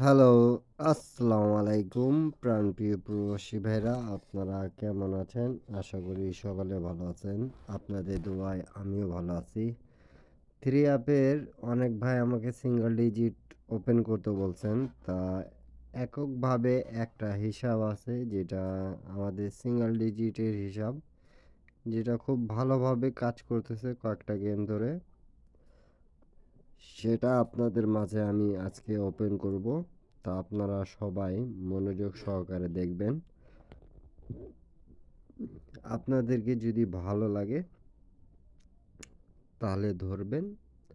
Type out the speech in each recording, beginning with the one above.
Hello, আসসালামু আলাইকুম প্রাণপ্রিয় প্রবাসী ভাইরা আপনারা কেমন আছেন? আশা করি সকলে ভালো আছেন। আপনাদের দোয়ায় আমিও ভালো আছি। 3 অ্যাপের অনেক ভাই আমাকে সিঙ্গেল ডিজিট ওপেন করতে বলছেন। তা এককভাবে একটা হিসাব আছে যেটা আমাদের সিঙ্গেল ডিজিটের হিসাব, যেটা খুব ভালোভাবে কাজ করতেছে কয়েকটা গেম ধরে। সেটা আপনাদের মাঝে আমি আজকে ওপেন করব। তা আপনারা সবাই মনোযোগ সহকারে দেখবেন। আপনাদেরকে যদি ভালো লাগে তাহলে ধরবেন,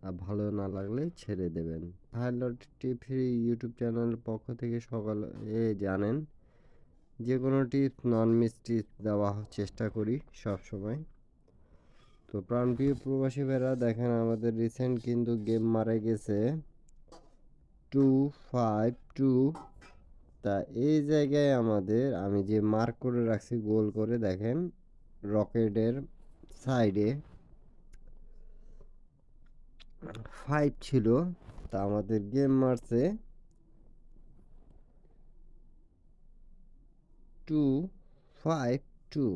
আর ভালো না লাগলে ছেড়ে দেবেন। পাইলট টিভি ইউটিউব চ্যানেলের পক্ষ থেকে সকলে জানেন যে কোনো টিপস নন মিস টিপস দেওয়ার চেষ্টা করি সবসময়। তো প্রাণপ্রিয় প্রবাসী ভাইরা দেখেন আমাদের রিসেন্ট কিন্তু গেম মারা গেছে 252। তা এই জায়গায় আমাদের আমি যে মার্ক করে রাখছি গোল করে দেখেন রকেটের সাইডে 5 ছিল। তা আমাদের গেম মারছে 252।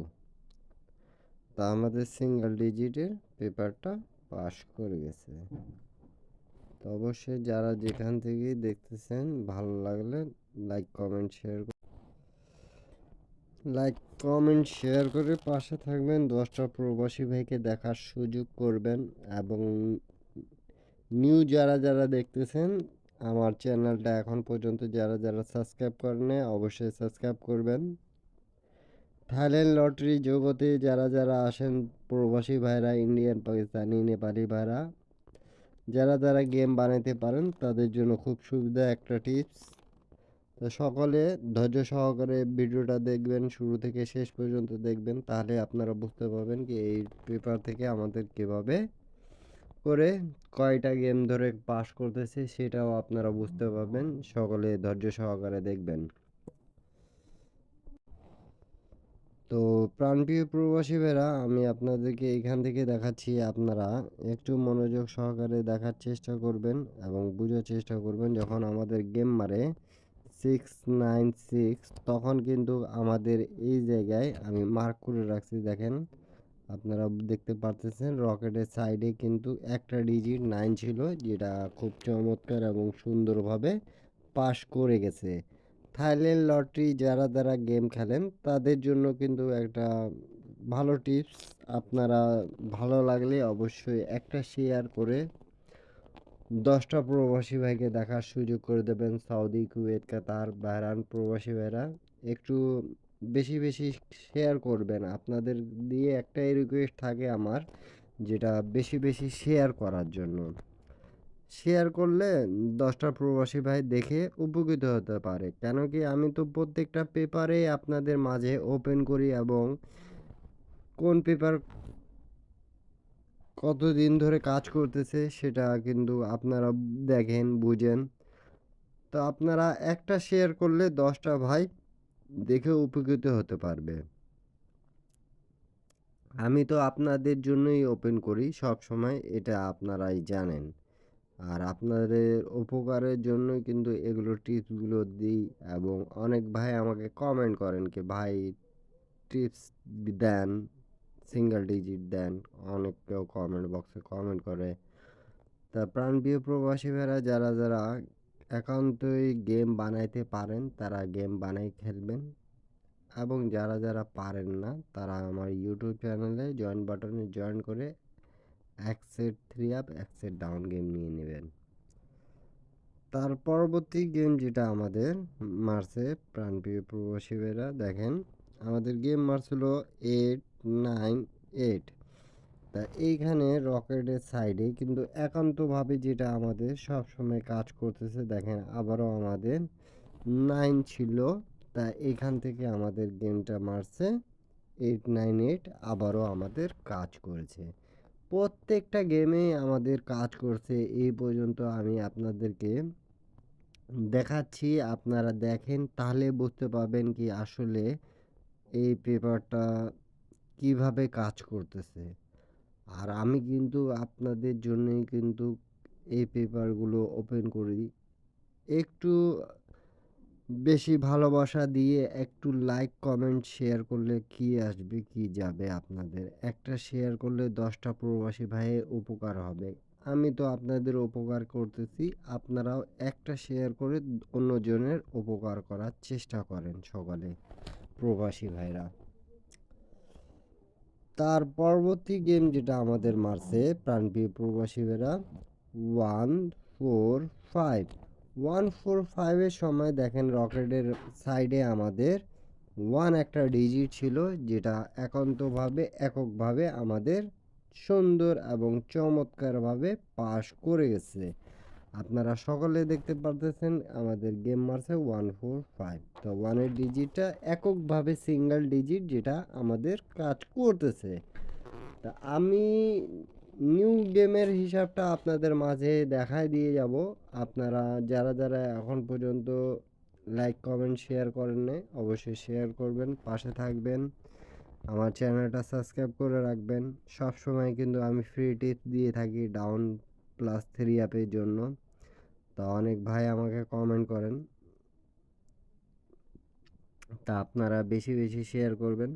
তা আমাদের সিঙ্গেল ডিজিটের পেপারটা পাস করে গেছে। তো অবশ্যই যারা যেখান থেকে দেখতেছেন ভালো লাগলে লাইক কমেন্ট শেয়ার করে পাশে থাকবেন। 10টা প্রবাসী ভাইকে দেখার সুযোগ করবেন এবং নিউ যারা দেখতেছেন আমার চ্যানেলটা এখন পর্যন্ত যারা সাবস্ক্রাইব করেন অবশ্যই সাবস্ক্রাইব করবেন। থাইল্যান্ড লটারি জগতে যারা আসেন প্রবাসী ভাইরা, ইন্ডিয়ান, পাকিস্তানি, নেপালি ভাইরা, যারা গেম বানাইতে পারেন তাদের জন্য খুব সুবিধা একটা টিপস। তো সকলে ধৈর্য সহকারে ভিডিওটা দেখবেন, শুরু থেকে শেষ পর্যন্ত দেখবেন, তাহলে আপনারা বুঝতে পারবেন কি এই পেপার থেকে আমাদের কিভাবে করে কয়টা গেম ধরে পাস করতেছে সেটাও আপনারা বুঝতে পারবেন। সকলে ধৈর্য সহকারে দেখবেন। তো প্রাণপ্রিয় প্রবাসী ভাইরা, আমি আপনাদেরকে এখান থেকে দেখাচ্ছি, আপনারা একটু মনোযোগ সহকারে দেখার চেষ্টা করবেন এবং বুঝার চেষ্টা করবেন। যখন আমাদের গেম মারে 696 তখন কিন্তু আমাদের এই জায়গায় আমি মার্ক করে রাখছি দেখেন, আপনারা দেখতে পারতেছেন রকেটের সাইডে কিন্তু একটা ডিজিট 9 ছিল, যেটা খুব চমৎকার এবং সুন্দরভাবে পাস করে গেছে। থাইল্যান্ড লটারি যারা গেম খেলেন তাদের জন্য কিন্তু একটা ভালো টিপস। আপনারা ভালো লাগলে অবশ্যই একটা শেয়ার করে 10টা প্রবাসী ভাইকে দেখার সুযোগ করে দেবেন। সৌদি, কুয়েত, কাতার, বাহরাইন প্রবাসী ভাইরা একটু বেশি শেয়ার করবেন। আপনাদের দিয়ে একটাই রিকোয়েস্ট থাকে আমার, যেটা বেশি শেয়ার করার জন্য। শেয়ার করলে 10টা প্রবাসী ভাই দেখে উপকৃত হতে পারে। কেন কি আমি তো প্রত্যেকটা পেপারে আপনাদের মাঝে ওপেন করি এবং কোন পেপার কতদিন ধরে কাজ করতেছে সেটা কিন্তু আপনারা দেখেন, বুঝেন। তো আপনারা একটা শেয়ার করলে 10টা ভাই দেখে উপকৃত হতে পারবে। আমি তো আপনাদের জন্যই ওপেন করি সব সময়, এটা আপনারাই জানেন। আর আপনাদের উপকারের জন্যই কিন্তু এগুলো টিপসগুলো দিই এবং অনেক ভাই আমাকে কমেন্ট করেন কি ভাই টিপস দেন, সিঙ্গেল ডিজিট দেন। অনেক কেউ কমেন্ট বক্সে কমেন্ট করে। তা প্রাণপ্রিয় প্রবাসী ভাইরা যারা একান্তই গেম বানাইতে পারেন তারা গেম বানাই খেলবেন এবং যারা পারেন না তারা আমার ইউটিউব চ্যানেলে জয়েন বাটনে জয়েন করে এক সেট 3 আপ এক সেট ডাউন গেম নিয়ে নেবেন। তার পরবর্তী গেম যেটা আমাদের মারছে প্রাণপ্রিয় প্রবাসী ভাইরা দেখেন, আমাদের গেম মারছিল 898। তা এইখানে রকেটের সাইডে কিন্তু একান্তভাবে যেটা আমাদের সব সময় কাজ করতেছে দেখেন, আবারও আমাদের 9 ছিল। তা এইখান থেকে আমাদের গেমটা মারছে 898, আবারও আমাদের কাজ করেছে। প্রত্যেকটা গেমে আমাদের কাজ করছে এই পর্যন্ত। আমি আপনাদেরকে দেখাচ্ছি, আপনারা দেখেন তাহলে বুঝতে পারবেন কি আসলে এই পেপারটা কিভাবে কাজ করতেছে। আর আমি কিন্তু আপনাদের জন্যই কিন্তু এই পেপারগুলো ওপেন করি। একটু বেশি ভালোবাসা দিয়ে একটু লাইক, কমেন্ট, শেয়ার করলে কি আসবে কি যাবে আপনাদের? একটা শেয়ার করলে ১০ টা প্রবাসী ভাইয়ের উপকার হবে। আমি তো আপনাদের উপকার করতেছি। আপনারাও একটা শেয়ার করে অন্যজনের উপকার করার চেষ্টা করেন সকলে, প্রবাসী ভাইরা। তার পরবর্তী গেম যেটা আমাদের মারছে প্রাণপ্রিয় প্রবাসী ভাইরা 145। 145 এর সময় দেখেন রকেটের সাইডে আমাদের 1 একটা ডিজিট ছিল যেটা এককভাবে আমাদের সুন্দর এবং চমৎকারভাবে পাস করে গেছে। আপনারা সকলে দেখতে পারতেছেন আমাদের গেম মারছে 145। তো 1 এর ডিজিটটা এককভাবে সিঙ্গেল ডিজিট যেটা আমাদের কাজ করতেছে। তা আমি নিউ গেমের হিসাবটা আপনাদের মাঝে দেখায় দিয়ে যাব। আপনারা যারা এখন পর্যন্ত লাইক, কমেন্ট, শেয়ার করেন নাই অবশ্যই শেয়ার করবেন, পাশে থাকবেন। আমার চ্যানেলটা সাবস্ক্রাইব করে রাখবেন। সবসময় কিন্তু আমি ফ্রি টিপস দিয়ে থাকি ডাউন +3 অ্যাপের জন্য। তা অনেক ভাই আমাকে কমেন্ট করেন। তা আপনারা বেশি শেয়ার করবেন।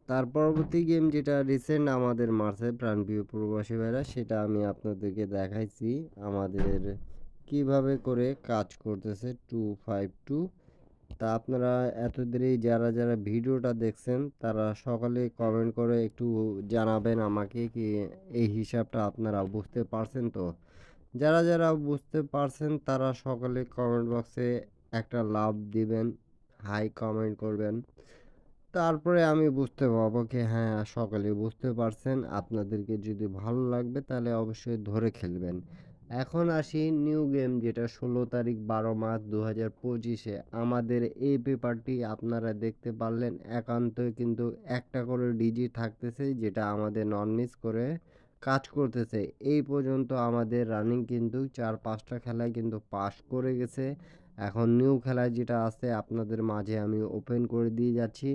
তার পরবর্তী গেম যেটা রিসেন্ট আমাদের মারছে প্রাণপ্রিয় প্রবাসী ভাইরা সেটা আমি আপনাদেরকে দেখাইছি আমাদের কিভাবে করে কাজ করতেছে 252। তা আপনারা এতদেরই যারা ভিডিওটা দেখছেন তারা সকলে কমেন্ট করে একটু জানাবেন আমাকে কি এই হিসাবটা আপনারা বুঝতে পারছেন তো? যারা বুঝতে পারছেন তারা সকলে কমেন্ট বক্সে একটা লাভ দিবেন, হাই কমেন্ট করবেন। তারপরে আমি বুঝতে পারবো কি হ্যাঁ, সকলে বুঝতে পারছেন। আপনাদেরকে যদি ভালো লাগবে তাহলে অবশ্যই ধরে খেলবেন। এখন আসি নিউ গেম যেটা ১৬ তারিখ ১২ মার্চ ২০২৫-এ আমাদের এই পেপারটি আপনারা দেখতে পারলেন একান্তই কিন্তু একটা করে ডিজিট থাকতেছে যেটা আমাদের নন মিস করে কাজ করতেছে। এই পর্যন্ত আমাদের রানিং কিন্তু ৪-৫টা খেলায় কিন্তু পাস করে গেছে। এখন নিউ খেলায় যেটা আছে আপনাদের মাঝে আমি ওপেন করে দিয়ে যাচ্ছি।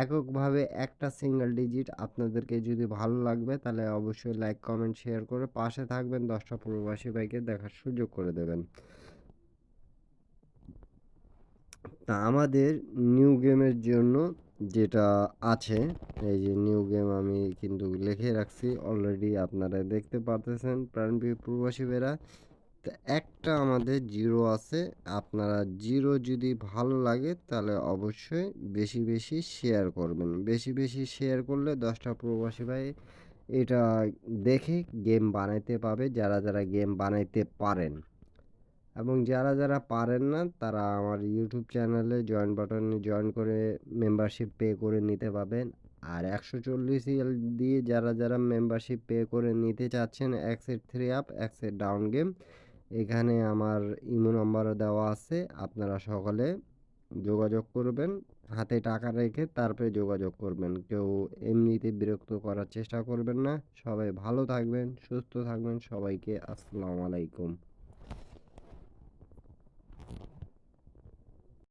এককভাবে একটা সিঙ্গেল ডিজিট আপনাদেরকে যদি ভালো লাগবে তাহলে অবশ্যই লাইক, কমেন্ট, শেয়ার করে পাশে থাকবেন। ১০ টা প্রবাসী ভাইকে দেখার সুযোগ করে দেবেন। তা আমাদের নিউ গেমের জন্য যেটা আছে এই যে নিউ গেম আমি কিন্তু লিখে রাখছি অলরেডি আপনারা দেখতে পারতেছেন প্রাণপ্রিয় প্রবাসী ভাইরা। তো একটা আমাদের জিরো আছে। আপনারা জিরো যদি ভালো লাগে তাহলে অবশ্যই বেশি শেয়ার করবেন। বেশি শেয়ার করলে ১০ টা প্রবাসী ভাই এটা দেখে গেম বানাইতে পাবে যারা গেম বানাইতে পারেন। এবং যারা পারেন না তারা আমার ইউটিউব চ্যানেলে জয়েন বাটনে জয়েন করে মেম্বারশিপ পে করে নিতে পারবেন। আর ১৪০ রিয়াল দিয়ে যারা মেম্বারশিপ পে করে নিতে চাচ্ছেন exact 3 app, exact down game এখানে আমার ইমো নাম্বারও দেওয়া আছে। আপনারা সকলে যোগাযোগ করবেন। হাতে টাকা রেখে তারপরে যোগাযোগ করবেন। কেউ এমনিতে বিরক্ত করার চেষ্টা করবেন না। সবাই ভালো থাকবেন, সুস্থ থাকবেন। সবাইকে আসসালামু আলাইকুম।